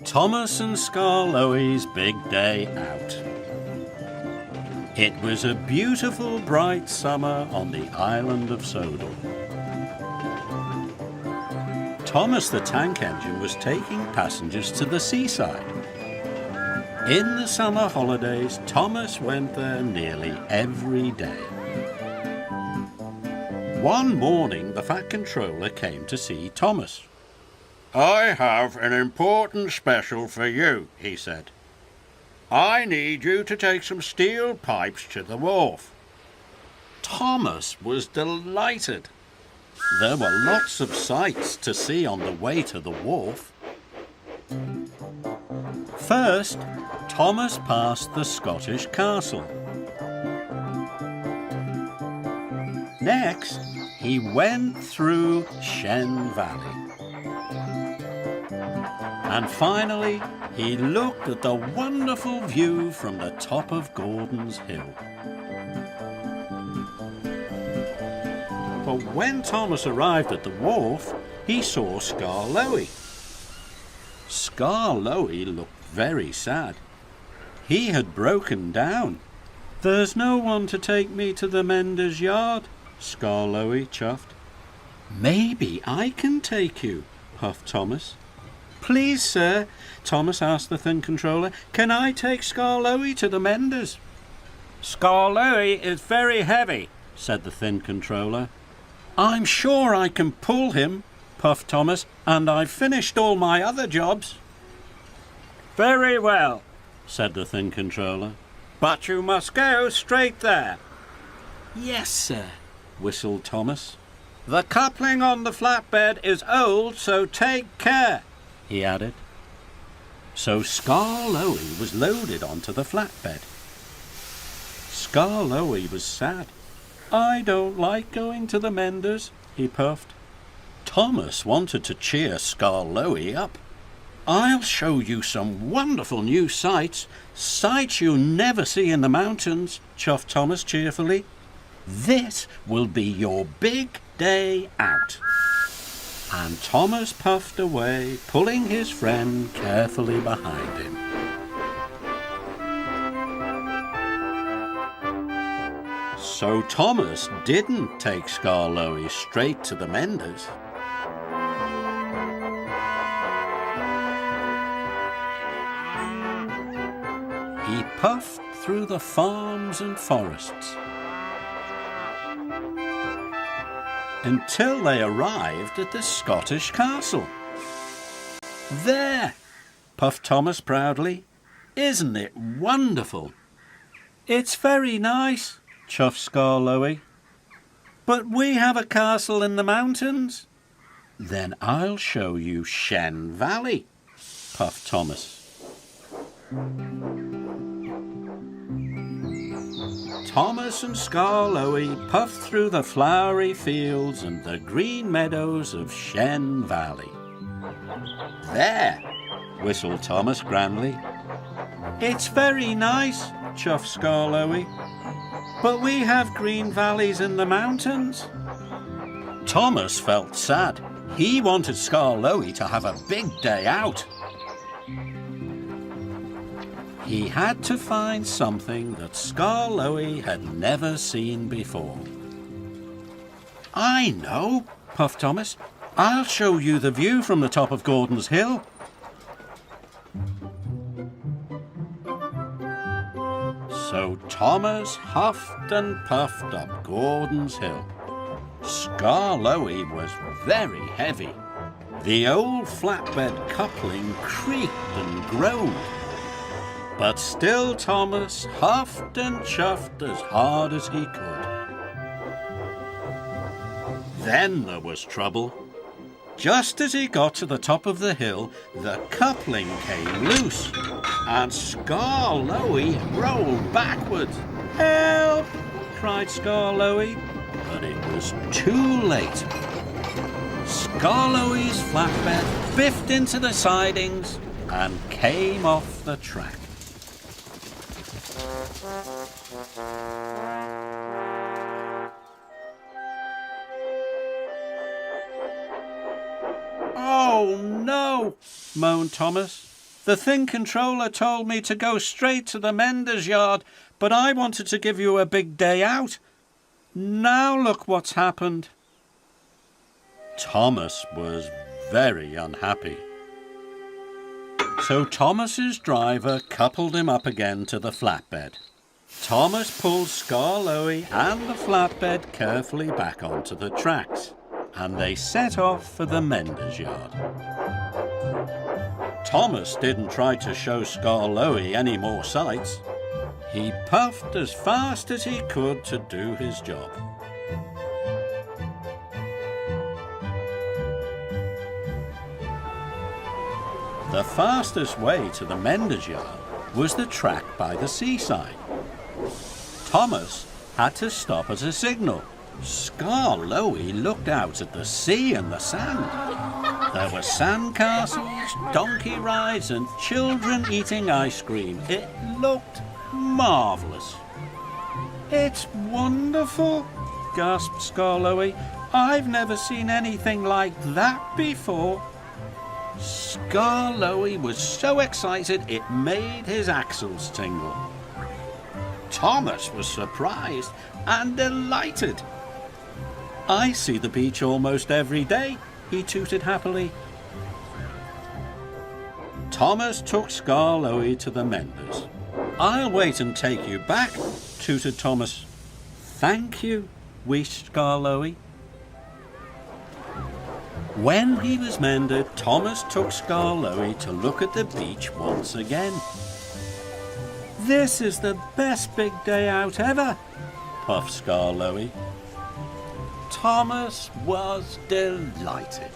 Thomas and Skarloey's big day out. It was a beautiful bright summer on the island of Sodor. Thomas the tank engine was taking passengers to the seaside. In the summer holidays, Thomas went there nearly every day. One morning, the Fat Controller came to see Thomas. "I have an important special for you," he said. "I need you to take some steel pipes to the wharf." Thomas was delighted. There were lots of sights to see on the way to the wharf. First, Thomas passed the Scottish castle. Next, he went through Shen Valley. And finally, he looked at the wonderful view from the top of Gordon's Hill. But when Thomas arrived at the wharf, he saw Skarloey. Skarloey looked very sad. He had broken down. "There's no one to take me to the mender's yard," Skarloey chuffed. "Maybe I can take you," puffed Thomas. "Please, sir," Thomas asked the Thin Controller, "can I take Skarloey to the menders?" "Skarloey is very heavy," said the Thin Controller. "I'm sure I can pull him," puffed Thomas, "and I've finished all my other jobs." "Very well," said the Thin Controller, "but you must go straight there." "Yes, sir," whistled Thomas. "The coupling on the flatbed is old, so take care," he added. So Skarloey was loaded onto the flatbed. Skarloey was sad. "I don't like going to the menders," he puffed. Thomas wanted to cheer Skarloey up. "I'll show you some wonderful new sights you'll never see in the mountains," chuffed Thomas cheerfully. "This will be your big day out." And Thomas puffed away, pulling his friend carefully behind him. So Thomas didn't take Skarloey straight to the menders. He puffed through the farms and forests until they arrived at the Scottish castle. "There," puffed Thomas proudly. "Isn't it wonderful?" "It's very nice," chuffed Skarloey. "But we have a castle in the mountains." "Then I'll show you Shen Valley," puffed Thomas. Thomas and Skarloey puffed through the flowery fields and the green meadows of Shen Valley. "There," whistled Thomas grandly. "It's very nice," chuffed Skarloey. "But we have green valleys in the mountains." Thomas felt sad. He wanted Skarloey to have a big day out. He had to find something that Skarloey had never seen before. "I know," puffed Thomas. "I'll show you the view from the top of Gordon's Hill." So Thomas huffed and puffed up Gordon's Hill. Skarloey was very heavy. The old flatbed coupling creaked and groaned. But still Thomas huffed and chuffed as hard as he could. Then there was trouble. Just as he got to the top of the hill, the coupling came loose, and Skarloey rolled backwards. "Help!" cried Skarloey, but it was too late. Skarloey's flatbed biffed into the sidings and came off the track. "Oh no," moaned Thomas. The thing controller told me to go straight to the mender's yard, but I wanted to give you a big day out. Now look what's happened." Thomas was very unhappy. So Thomas's driver coupled him up again to the flatbed. Thomas pulled Skarloey and the flatbed carefully back onto the tracks, and they set off for the mender's yard. Thomas didn't try to show Skarloey any more sights. He puffed as fast as he could to do his job. The fastest way to the mender's yard was the track by the seaside. Thomas had to stop at a signal. Skarloey looked out at the sea and the sand. There were sandcastles, donkey rides, and children eating ice cream. It looked marvellous. "It's wonderful," gasped Skarloey. "I've never seen anything like that before." Skarloey was so excited it made his axles tingle. Thomas was surprised and delighted. "I see the beach almost every day," he tooted happily. Thomas took Skarloey to the menders. "I'll wait and take you back," tooted Thomas. "Thank you," wheezed Skarloey. When he was mended, Thomas took Skarloey to look at the beach once again. "This is the best big day out ever," puffed Skarloey. Thomas was delighted.